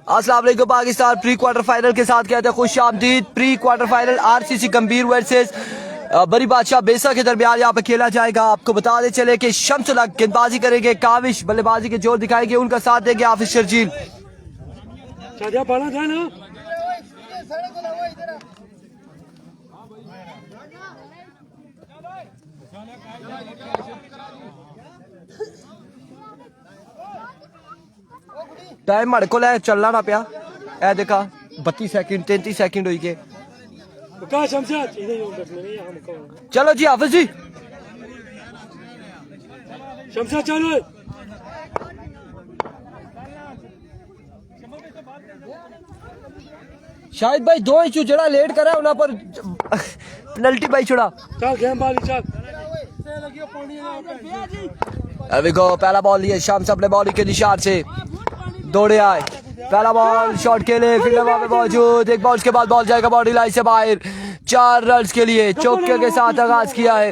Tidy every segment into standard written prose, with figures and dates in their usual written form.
अस्सलाम वालेकुम Pakistan pre quarter final के साथ कहते हैं खुश आमदीद। प्री क्वार्टर फाइनल आरसीसी गंभीर वर्सेस बड़ी बादशाह बेसा के दरमियान यहाँ पे खेला जाएगा। आपको बता दें चले कि शम्स उल हक गेंदबाजी करेंगे, काविश बल्लेबाजी के जोर दिखाएंगे, उनका साथ देंगे हाफिज शर्जील। टाइम माड़े को चलना ना पिया ए देखा 32 सेकंड 33 सेकंड हुई के। चलो जी हाफिज जी शमशा चलो शाहिद भाई 2 इंच जड़ा लेट करा उन्हां पर पेनल्टी भाई छुड़ा। चल गेम बाली चल अभी गो पहला बॉल लिए शम्स अपने बॉलिंग के निशान से दौड़े आए। पहला बॉल शॉट के लिए फील्डर वहां पे मौजूद, एक बॉल के बाद बॉल जाएगा बाउंड्री लाइन से बाहर। 4 रन के लिए चौके के साथ आगाज किया है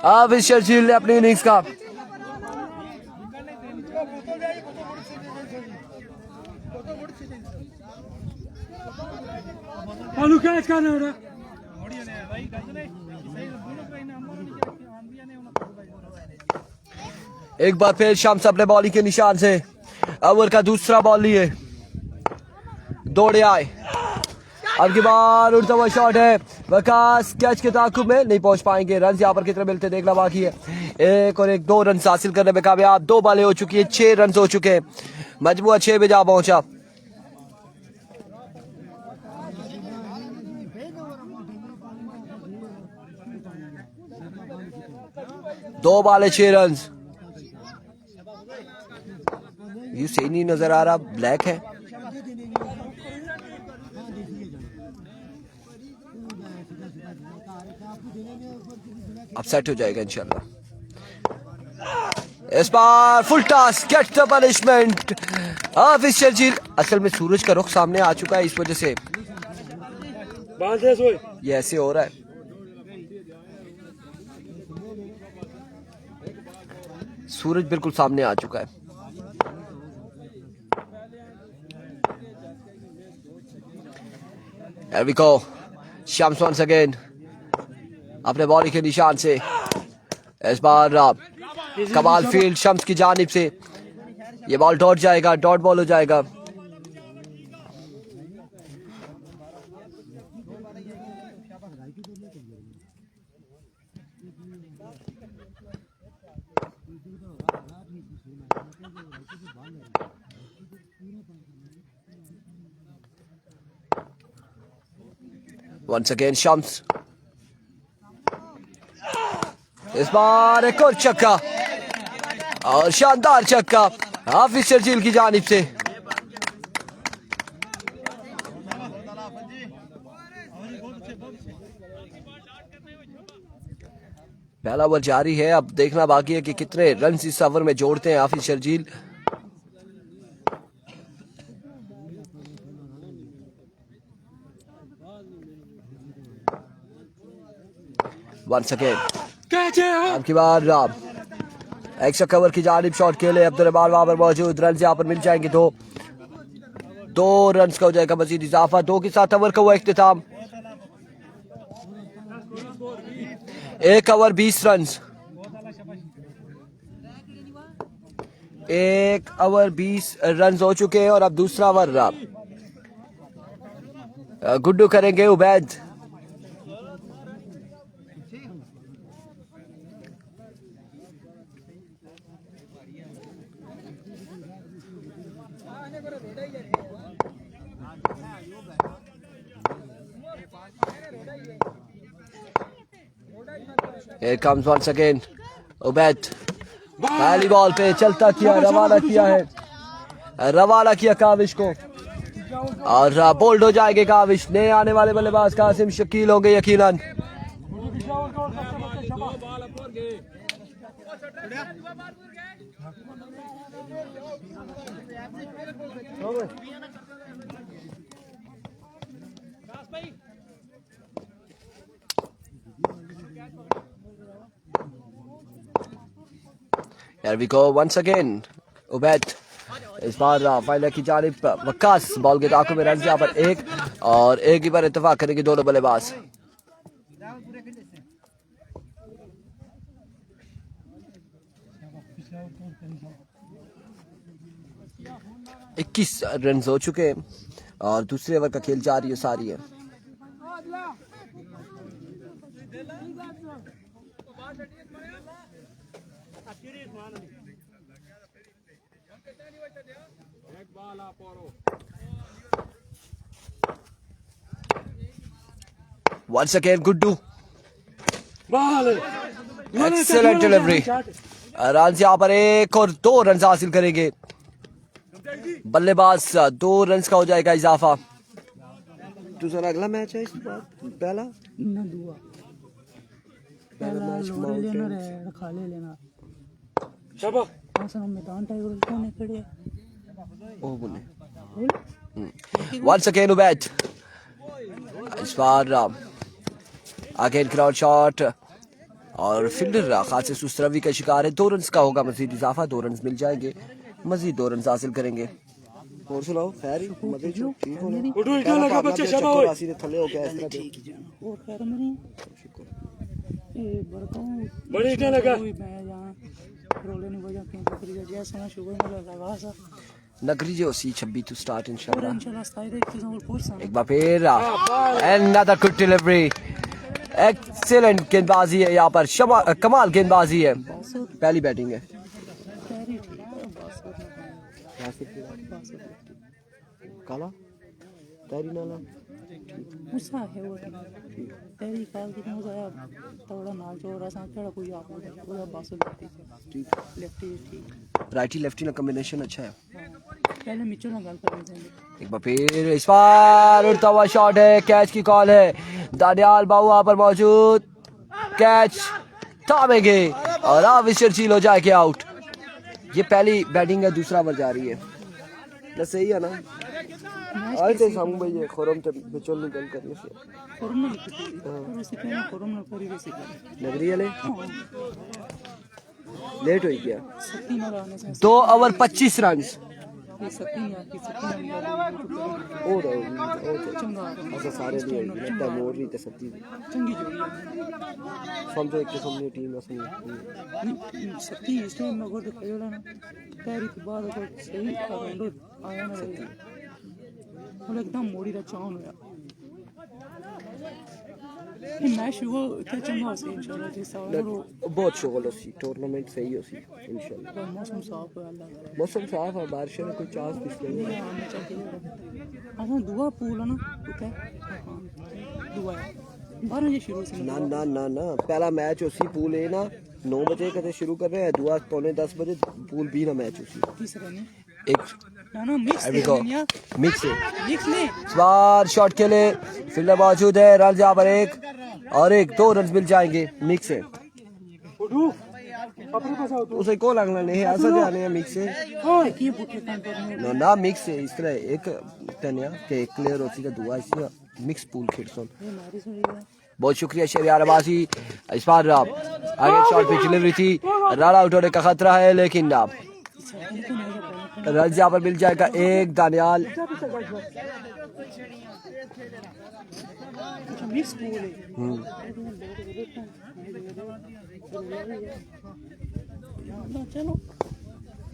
हाफिज शर्जील ने अपनी इनिंग्स का। एक बार फिर शम्स अपने बॉलिंग के निशान से ओवर का दूसरा बॉल लिए दौड़े आए। अब की बार उड़ता हुआ शॉट है, वकास कैच के ताकुब में नहीं पहुंच पाएंगे। रन यहाँ पर कितने मिलते देखना बाकी है। एक और एक 2 रन हासिल करने में कामयाब। 2 बॉलें हो चुकी है, 6 रन हो चुके हैं, मजबूआ 6 पे जा पहुंचा। दो बाले 6 रन। ये सही नहीं नजर आ रहा, ब्लैक है। अपसेट हो जाएगा इंशाल्लाह। इस बार full toss get the punishment Hafeez Sharjeel. असल में सूरज का रुख सामने आ चुका है, इस वजह से ये ऐसे हो रहा है। सूरज बिल्कुल सामने आ चुका है। Here we go. Shams once again अपने बॉलिंग के निशान से इस बार कमाल फील्ड शम्स की जानिब से ये बॉल डॉट जाएगा, डॉट बॉल हो जाएगा। Once again शम्स, इस बार एक और छक्का और शानदार छक्का हाफिज शर्जील की जानिब से। पहला ओवर जारी है, अब देखना बाकी है कि कितने रन इस ओवर में जोड़ते हैं हाफिज शर्जील। Once again अब की बार एक्स्ट्रा कवर की जानिब शॉट के लिए अब्दुल रहमान वहां पर मौजूद। रन यहाँ पर मिल जाएंगे, 2 रन का हो जाएगा मजीद इजाफा। 2 के साथ ओवर का हुआ इख्तिताम। 1 ओवर 20 रन, 1 ओवर 20 रन हो चुके हैं और अब दूसरा ओवर गुड्डू करेंगे Ubaid. Here comes once again Ubaid. पहली बॉल पे चलता किया, रवाना किया है, रवाना किया काविश को और बोल्ड हो जाएंगे काविश। नए आने वाले बल्लेबाज कासिम शकील होंगे यकीनन। Here we go once again. Ubaid इस बार फाइनल की जानिब वक्कास बॉल के ताक़ुब में रन यहाँ पर एक और एक ही पर इत्तेफाक करेंगे दोनों बल्लेबाज। इक्कीस रन हो चुके हैं और दूसरे ओवर का खेल जारी सारी है। Once again, Guddu. Excellent delivery. Run यहाँ पर एक और 2 रन हासिल करेंगे बल्लेबाज। 2 रन का हो जाएगा इजाफा। दूसरा अगला मैच है इस बार पहला मैच खा लेना Once again Ubaid. इस बार अगेन ग्राउंड शॉट और फील्डर खासे सुस्तरवी का शिकार है। 2 रन का होगा मजीद इजाफा। 2 रन मिल जाएंगे, मजीद 2 रन हासिल करेंगे। और सुनाओ खैर मजे जो ठीक होने उठो इधर लगा बच्चे शाबाश ओए राशि ने थले हो गया इस तरह और खैर मेरी ये बरकाऊं बड़ी इधर लगा कोई मैं यहां रोले नहीं बजा क्यों बकरी जैसा ना शुगर में लगा सा नगरी जो सी 26 टू स्टार्ट इंशाल्लाह। इंशाल्लाह स्टाइल एक चीज और पूछ एक बार फिर another good delivery. एक्सीलेंट गेंदबाजी है यहाँ पर, कमाल गेंदबाजी है। पहली बैटिंग है। काला तेरी नाला मुसा है वो तेरी काल की मुझे थोड़ा नाल जो रसा केड़ा कोई आप पूरा बासु लेफ्टी ठीक राइटी लेफ्टी का कॉम्बिनेशन अच्छा है। पहले मिचो ना गल कर रहे हैं। एक बार फिर इस बार उड़ता हुआ शॉट है, कैच की कॉल है। दानियाल बाबू वहां पर मौजूद, कैच थामेंगे और आविशर चील हो जाएगी आउट। ये पहली बैटिंग है, दूसरा ओवर जारी है। तो सही है ना आज तो सामू भाई ये खोरम तो बचल निकल कर ये खोरम में लिखी और उसे कहना खोरम ना करी वैसे कर नगरी वाले लेट हो गया। 3 रन से 2 ओवर 25 रन ये 3 या की 3 और चंगा ऐसा सारे लिए लगता है मोर भी तो सत्ती चंगी जोड़ी है समझो एक किस्म की टीम है। सत्ती इस टाइम में गोद खेला ना तेरी के बाद को सही रन आया ना वो एकदम मोड़ी का चांद होया। ये मैच वो इतना चंगा से इंशाल्लाह जैसा और बहुत शुगल होसी टूर्नामेंट सही होसी इंशाल्लाह। मौसम साफ है अल्लाह मौसम साफ है, बारिश में कोई चांस नहीं है। हां दुआ पूल है ना उते दुआ 12 बजे शुरू से ना ना ना ना पहला मैच होसी पूल ए ना 9 बजे कदे शुरू कर रहे हैं, दुआ पौने 10 बजे पूल बी ना मैच होसी। तीसरा नहीं एक ना मिक्स है यार मिक्स है। मिक्स नहीं बार शॉट के लिए फील्डर मौजूद है। रन यहाँ पर एक और एक 2 रन मिल जाएंगे। मिक्स है उठो अपने पास आओ उसे को लगना नहीं ऐसा जाने है। मिक्स है ये बुके काउंट करने ना ना मिक्स है इस तरह एक तनिया के एक प्लेयर होती है दुआ इसी मिक्स पूल खेलसन। ये मारी सुनी बहुत शुक्रिया शहरियार अब्बासी। इस बार आगे शॉट पे डिलीवरी थी, रन आउट होने का खतरा है लेकिन रन यहाँ पर मिल जाएगा एक। दानियाल मिक्स पूल है चलो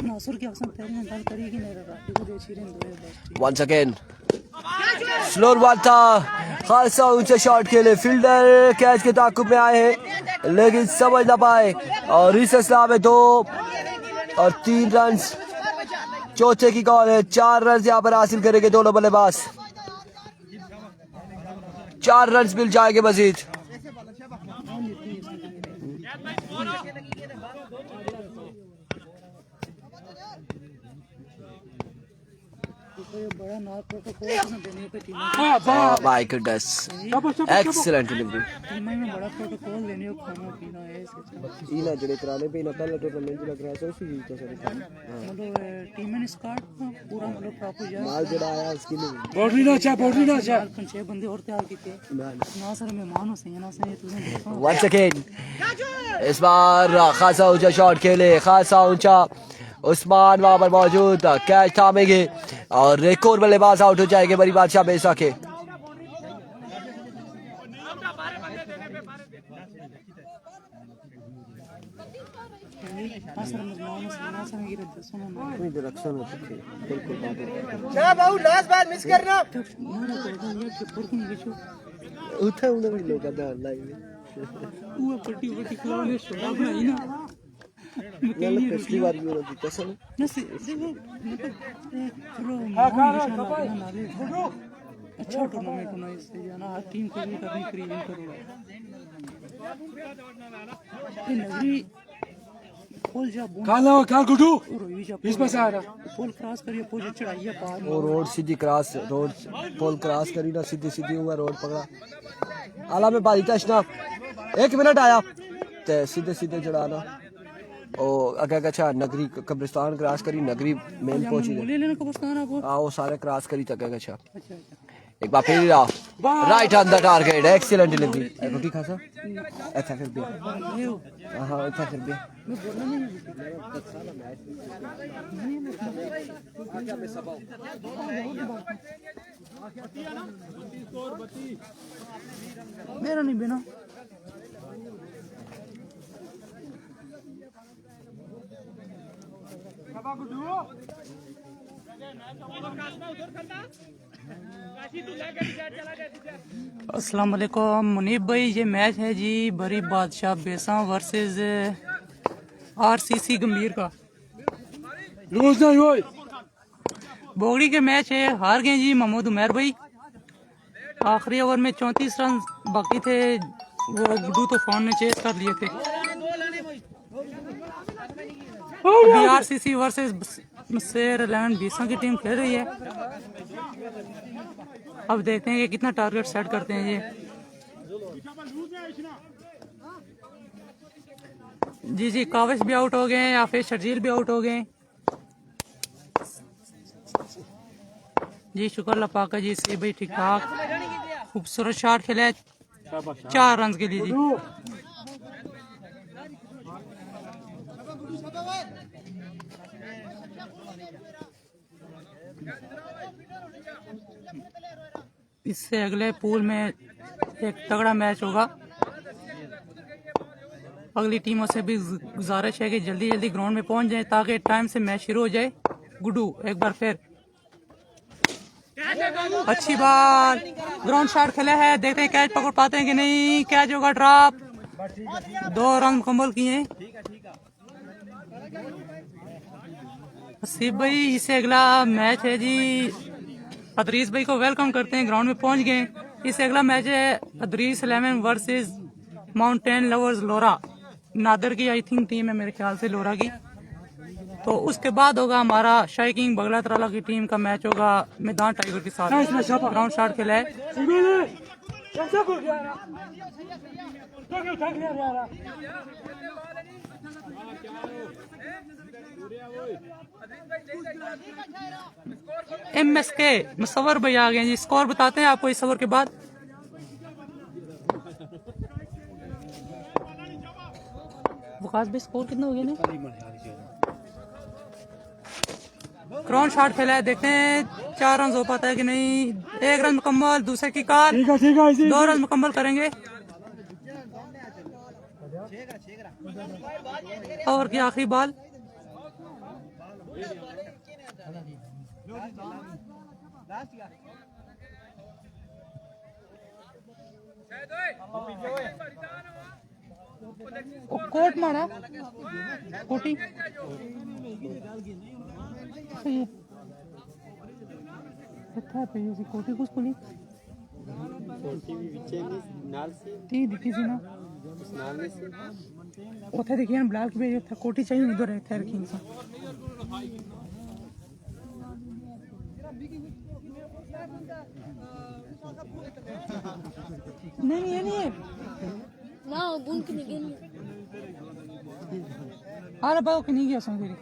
नासुर की अक्सर पहले गल करेगी नहीं रात को दे छिरें दो वंस अगेन स्लोर बॉल था, खासा ऊंचे शॉट के लिए फील्डर कैच के ताकुब में आए हैं लेकिन समझ ना पाए और रिसलाम में 2 और 3 रन। चौथे की कॉल है। 4 रन यहाँ पर हासिल करेंगे दोनों बल्लेबाज। 4 रन मिल जाएंगे मजीद। बड़ा नार प्रोटोकॉल देने पे team Oh my goodness. Excellent delivery. Team में बड़ा प्रोटोकॉल देने को खाना पीना है इसके इना जड़े कराने पे इना पहले टूर्नामेंट जो कराया था उसी तो सर मतलब टीम में स्क्वाड पूरा मतलब प्रॉपर यार माल जड़ा आया उसकी नहीं बाउंड्री ना अच्छा 5-6 बंदे और तैयार किए ना सर मेहमान हो सही ना सही तुझे once again इस बार खासा ऊंचा शॉट खेले, खासा ऊंचा उस्मान वहां पर मौजूद, कैच थामेंगे और एक और बल्लेबाज आउट हो जाएंगे बड़ी बादशाह बेसा के। लास्ट बार मिस करना उठे उन्हें भी लोग वो पट्टी पट्टी खिलाने छोड़ा बनाई ना पिछली बार भी उन्होंने जीता सर। देखो अच्छा टूर्नामेंट होना इससे जाना हर टीम को भी करनी क्रिएट करूँगा ये नगरी पोल जब कहाँ गुड्डू इसमें से आ रहा पोल क्रॉस करिए पोल चढ़ाइए पार वो रोड सीधी क्रॉस, रोड पोल क्रॉस करी ना, सीधी सीधी हुआ रोड पकड़ा आला में बारी टचना 1 मिनट आया ते सीधे सीधे चढ़ाना ओ अगर अच्छा नगरी कब्रिस्तान क्रॉस करी, नगरी मेन पहुंची ले लेना कब्रिस्तान आप आओ सारे क्रॉस करी तक अच्छा एक बार फिर right on the target, excellent delivery. रोटी खा सा अच्छा फिर भी हां अच्छा फिर भी मेरा नहीं बिना अस्सलाम वालेकुम मुनीब भाई, ये मैच है जी बरी बादशाह बेसा वर्सेस आरसीसी गंभीर का। लूज नहीं हुई बोगड़ी के मैच है, हार गए जी महमूद उमर भाई। आखिरी ओवर में 34 रन बाकी थे, वो गुड्डू तूफान ने चेस कर लिए थे। अभी आरसीसी वर्सेस शेर 11 बीसा की टीम खेल रही है। अब देखते हैं कि कितना टारगेट सेट करते हैं ये। जी जी काविश भी आउट हो गए हैं, हाफिज शर्जील भी आउट हो गए। जी शुक्र अल्लाह पाक जी से भाई ठीक ठाक खूबसूरत शॉट खेला 4 रन के लिए जी। इससे अगले पूल में एक तगड़ा मैच होगा। अगली टीमों से भी गुजारिश है कि जल्दी जल्दी ग्राउंड में पहुंच जाएं ताकि टाइम से मैच शुरू हो जाए। गुड्डू एक बार फिर अच्छी बात, ग्राउंड शॉट खेला है, देखते हैं कैच पकड़ पाते हैं कि नहीं। कैच होगा ड्रॉप, 2 रन मुकम्मल किए हसीब भाई। इससे अगला मैच है जी, अदरीस भाई को वेलकम करते हैं, ग्राउंड में पहुंच गए। इससे अगला मैच है अदरीस 11 वर्सेस माउंटेन लवर्स लोरा। नादर की आई थिंक टीम है मेरे ख्याल से लोरा की। तो उसके बाद होगा हमारा शाही किंग बगला तराला की टीम का मैच होगा मैदान टाइगर के साथ। ग्राउंड शॉट खेला है। MSK मुसवर भाई आ गए जी, स्कोर बताते हैं आपको इस ओवर के बाद। वकास भाई स्कोर कितना हो गया ना? ग्राउंड शॉट खेला है, देखते हैं 4 रन हो पाता है कि नहीं। 1 रन मुकम्मल, दूसरे की कार 2 रन मुकम्मल करेंगे। ओवर की आखिरी बॉल कोट मारा कोटी कोटी कुछ खुली ती दिखी सी ना उथे देखिए ब्लाक पे था कोटी चाहिए इधर है खैर किंग सा नहीं ये नहीं है ना बुन के नहीं गई अरे बाबू कि नहीं गया सो तेरी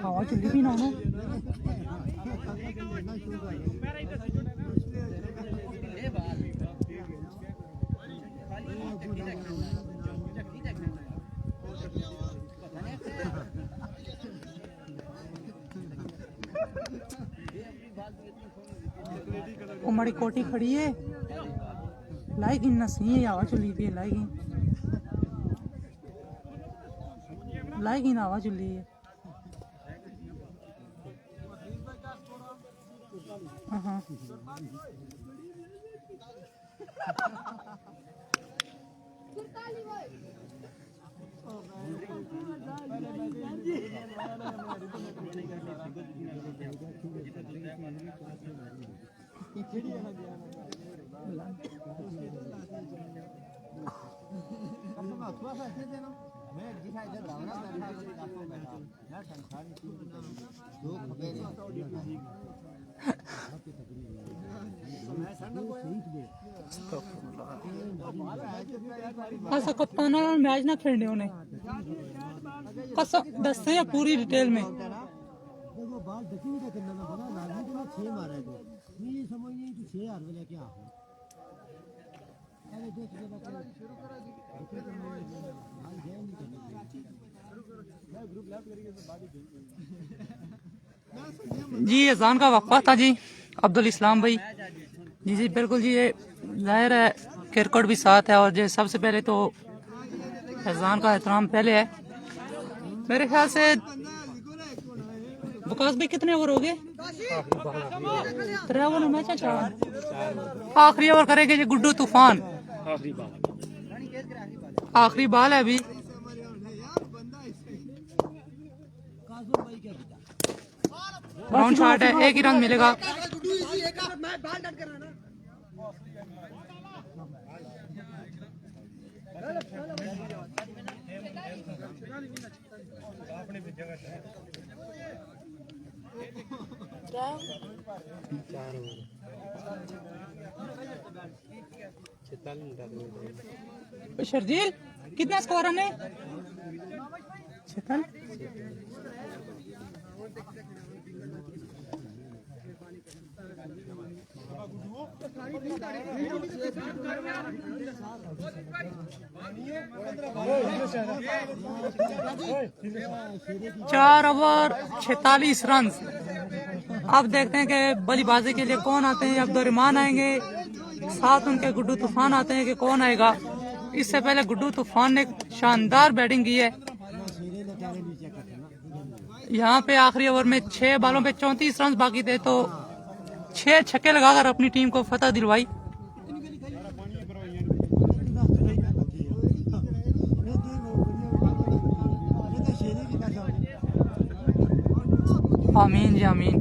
हवा चली भी ना हो उमड़ी कोटी खड़ी है लाइक इन नसी है हवा चली भी लाइक इन हवा चली है हाँ ऐसा कप्तान मैच ना खेलने उन्हें कसम दसते हैं पूरी डिटेल में देखो बाल दक्षिण का करना ना बना लाजमी तो 6 मारा है तो ये समझ नहीं कि 6 हार वाला क्या हो अरे देख के बात शुरू करा दी हाल गया नहीं करना मैं ग्रुप लैप करेंगे तो बाडी जी अजान का वक्फा था जी अब्दुल इस्लाम भाई जी जी बिल्कुल जी ये जाहिर है क्रिकेट भी साथ है और जो सबसे पहले तो अजान का एहतराम पहले है मेरे ख्याल से विकास भाई कितने ओवर हो गए 3 ओवर मैच है 4 आखिरी ओवर करेंगे जी गुड्डू तूफान आखिरी बाल है अभी राउंड शॉट है 1 ही रन मिलेगा शर्जील कितना स्कोर है 4 ओवर 46 रन। अब देखते हैं कि बल्लेबाजी के लिए कौन आते हैं। अब्दुर्रहमान आएंगे, साथ उनके गुड्डू तूफान आते हैं कि कौन आएगा। इससे पहले गुड्डू तूफान ने शानदार बैटिंग की है। यहाँ पे आखिरी ओवर में 6 बालों पे 34 रन बाकी थे तो 6 छक्के लगाकर अपनी टीम को फतह दिलवाई। आमीन जी आमीन।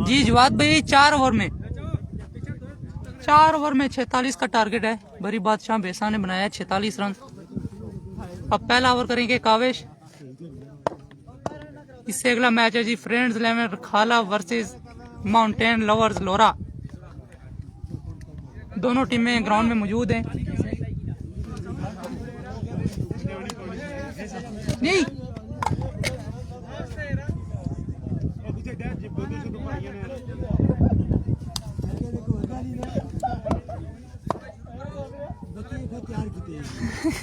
जी जवाद भाई 4 ओवर में 46 का टारगेट है। बड़ी बादशाह बेसा ने बनाया 46 रन। अब पहला ओवर करेंगे कावेश। इससे अगला मैच है जी फ्रेंड्स 11 खाला वर्सेस माउंटेन लवर्स लोरा। दोनों टीमें ग्राउंड में मौजूद हैं। नहीं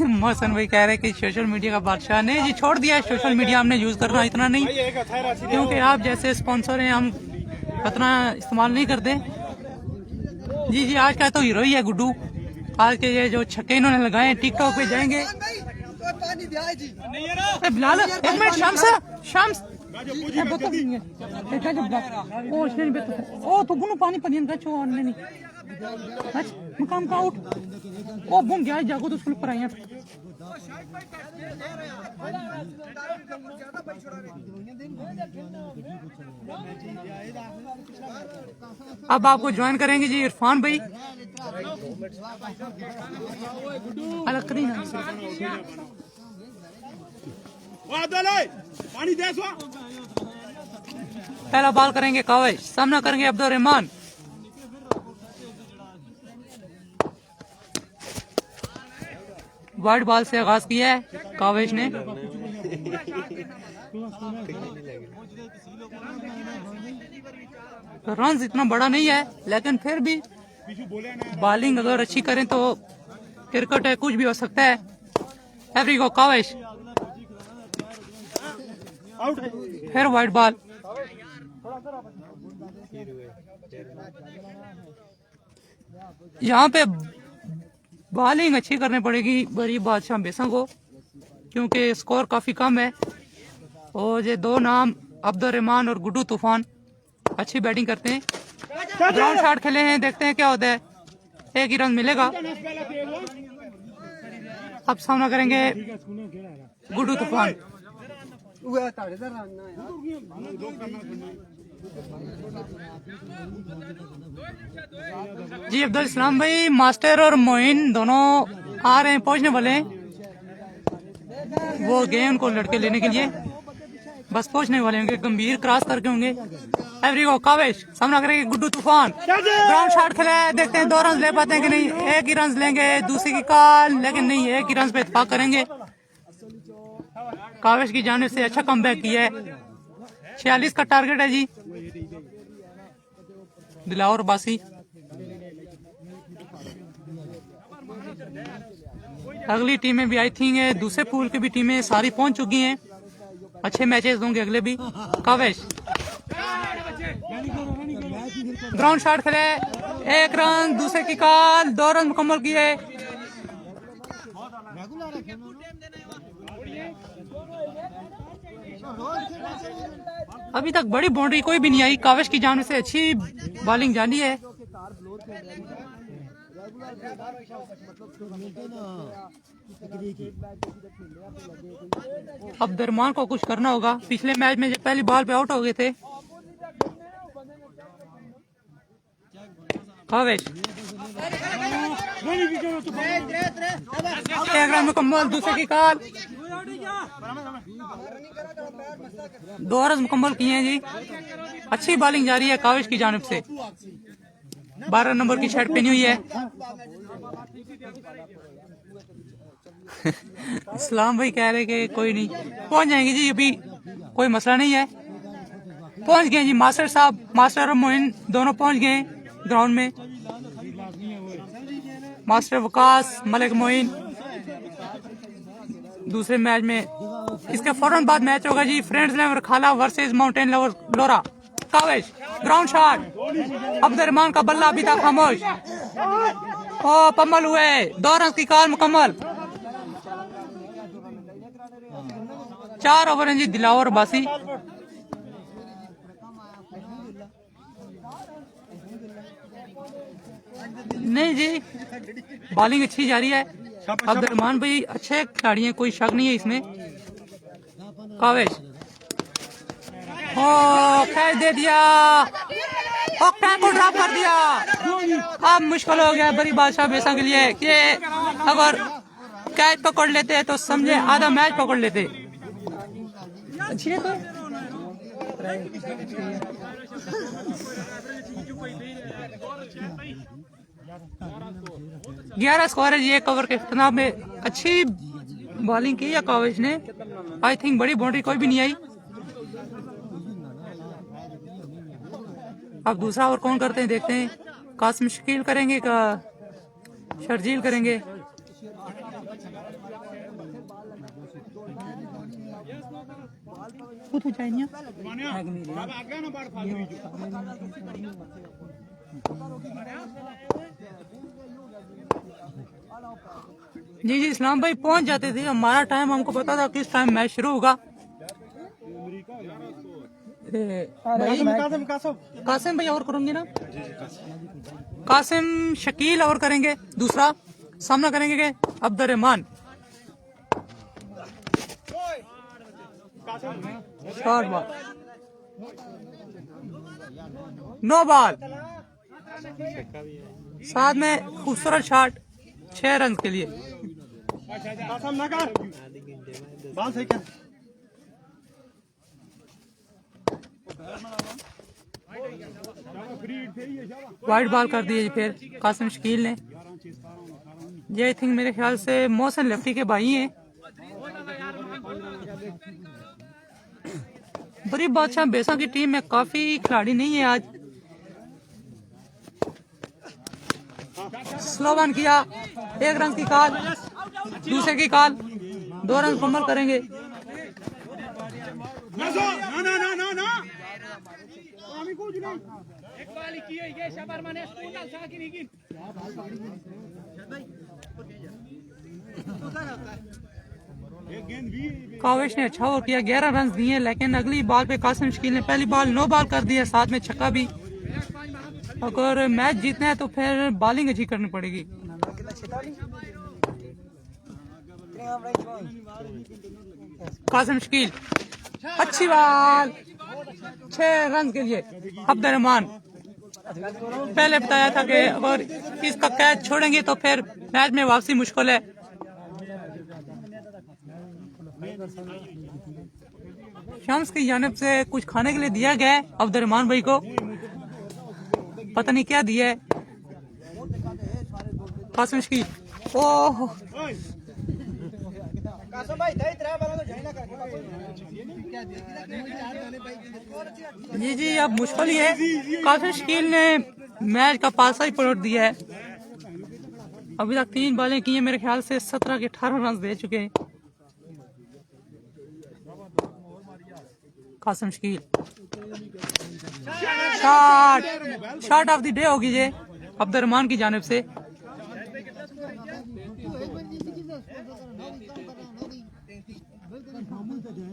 मोहसन भाई कह रहे हैं कि सोशल मीडिया का बादशाह। नहीं जी, छोड़ दिया है सोशल मीडिया हमने यूज करना, इतना नहीं, क्योंकि आप जैसे स्पॉन्सर हैं हम इतना इस्तेमाल नहीं करते। जी जी, आज का तो हीरो ही है गुड्डू। आज के ये जो छक्के इन्होंने लगाए टिकटॉक पे जाएंगे। बिलाल एक मिनट, शम्स शम्स ओ तो गुनु पानी पनियन का छो आने नहीं मकाम का आउट ओ बुम गया जागो तो स्कूल पर आए। अब आपको ज्वाइन करेंगे जी इरफान भाई। अलग करी ना पहला बॉल करेंगे कावेश, सामना करेंगे अब्दुल रहमान। वाइड बॉल से आगाज किया है कावेश ने। रन इतना बड़ा नहीं है, लेकिन फिर भी बॉलिंग अगर अच्छी करें तो क्रिकेट है, कुछ भी हो सकता है। एवरी गो कावेश, फिर वाइड बॉल। यहाँ पे बॉलिंग अच्छी करनी पड़ेगी बड़ी बादशाह बेसा को, क्योंकि स्कोर काफी कम है। और ये दो नाम अब्दुल रहमान और गुड्डू तूफान अच्छी बैटिंग करते हैं। ग्राउंड शॉट खेले हैं, देखते हैं क्या होता है। एक ही रन मिलेगा। अब सामना करेंगे गुड्डू तूफान। जी अब्दुल इस्लाम भाई, मास्टर और मोइन दोनों आ रहे हैं, पहुंचने वाले हैं। वो गए उनको लड़के लेने के लिए, बस पहुंचने वाले होंगे, गंभीर क्रॉस करके होंगे। एवरी गो कावेश, सामना करेंगे गुड्डू तूफान। ग्राउंड शॉट खेला है, देखते हैं 2 रन ले पाते हैं कि नहीं। एक ही रन लेंगे, दूसरी की कॉल, लेकिन नहीं, एक ही रन पे इत्तेफाक करेंगे। कावेश की जानिब से अच्छा कमबैक किया है। 46 का टारगेट है जी दिलावर बासी। अगली टीमें भी आई थिंक दूसरे पूल की भी टीमें सारी पहुंच चुकी हैं। अच्छे मैचेस होंगे अगले भी। कावेश ग्राउंड शॉट खेले, 1 रन, दूसरे की कॉल, 2 रन मुकम्मल किए। अभी तक बड़ी बाउंड्री कोई भी नहीं आई। कावेश की जान से अच्छी बॉलिंग जानी है। अब दरमान को कुछ करना होगा। पिछले मैच में जब पहली बॉल पे आउट हो गए थे। कावेश 1 रन मुकम्मल, दूसरे की कॉल, 2 रन मुकम्मल किए हैं जी। अच्छी बॉलिंग जारी है कावेश की जानिब से। 12 नंबर की शर्ट पहनी हुई है। इस्लाम भाई कह रहे कि कोई नहीं, पहुंच जाएंगे जी, अभी कोई मसला नहीं है। पहुंच गए जी मास्टर साहब, मास्टर और मोइन दोनों पहुंच गए ग्राउंड में। मास्टर वकास, मलिक मोइन। दूसरे मैच में इसके फौरन बाद मैच होगा जी फ्रेंड्स लेवर खाला वर्सेस माउंटेन लेवर लोरा। कावेश ग्राउंड शॉट, अब्दुल रहमान का बल्ला अभी तक खामोश। ओ पम्मल हुए, 2 रन की कॉल मुकम्मल। 4 ओवर हैं जी दिलावर बासी। नहीं जी, बॉलिंग अच्छी जारी है। अब्दुल रहमान भाई अच्छे खिलाड़ी हैं, कोई शक नहीं है इसमें। कावेश कैच दे दिया, टैंक को ड्रॉप कर दिया। अब मुश्किल हो गया बड़ी बादशाह बेसा के लिए कि अगर कैच पकड़ लेते तो समझे आधा मैच पकड़ लेते। अच्छी है तो 11 स्कोर है जी। 1 ओवर के इख्तिताम में अच्छी बॉलिंग की है कावेश ने। आई थिंक बड़ी बाउंड्री कोई भी नहीं आई। अब दूसरा ओवर कौन करते हैं देखते हैं। कासिम शकील करेंगे का शर्जील करेंगे। जी जी इस्लाम भाई पहुंच जाते थे, हमारा टाइम हमको पता था किस टाइम मैच शुरू होगा। कासिम भाई और करूंगी ना, कासिम शकील और करेंगे। दूसरा सामना करेंगे Abdul Rahman. Short ball, no ball, साथ में खूबसूरत शॉट 6 रन के लिए। वाइड बॉल कर दिए फिर कासिम शकील ने। ये आई थिंक मेरे ख्याल से मोहसिन लेफ्टी के भाई हैं। बड़ी बादशाह बेसा की टीम में काफी खिलाड़ी नहीं है आज। स्लो वन किया, 1 रन की कॉल, दूसरे की कॉल, 2 रन मुकम्मल करेंगे। काविश ने अच्छा ओवर किया, 11 रन दिए, लेकिन अगली बॉल पे कासिम शकील ने पहली बॉल नो बॉल कर दिया, साथ में छक्का भी। अगर मैच जीतना है तो फिर बॉलिंग अच्छी करनी पड़ेगी। कासिम शकील अच्छी बॉल, 6 रन के लिए। अब्दुल रहमान पहले बताया था कि अगर इसका कैच छोड़ेंगे तो फिर मैच में वापसी मुश्किल है। शम्स की जानिब से कुछ खाने के लिए दिया गया है अब्दुल रहमान भाई को, पता नहीं क्या दिया है। कासिम शकील, ओह जी जी अब मुश्किल ही है। कासिम शकील ने मैच का पासा ही पलट दिया है। अभी तक 3 बॉलें की हैं, मेरे ख्याल से 17 के 18 रन दे चुके हैं Kasim Shakeel. Shot of the day होगी ये अब्दुल रहमान की जानिब से।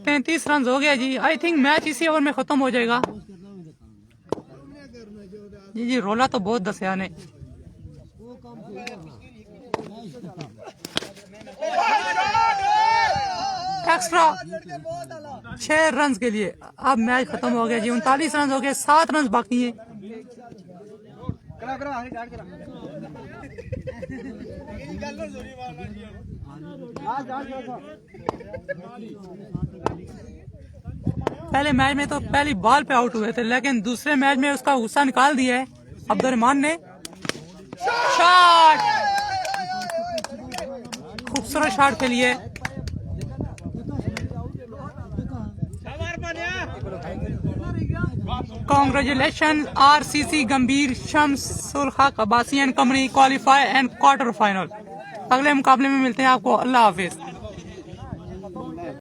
33 रन हो गया जी। आई थिंक मैच इसी ओवर में खत्म हो जाएगा। जी जी रोला तो बहुत दसिया ने। एक्स्ट्रा 6 रन के लिए अब मैच खत्म हो गया जी। 39 रन हो गए, 7 रन बाकी हैं। पहले मैच में तो पहली बॉल पे आउट हुए थे, लेकिन दूसरे मैच में उसका गुस्सा निकाल दिया है अब्दुल रहमान ने। शॉट, खूबसूरत शॉट के लिए। Congratulations RCC Gambhir, Shams, Sulkha, Abbasi and company qualify and quarter final. अगले मुकाबले में मिलते हैं आपको। अल्लाह हाफिज।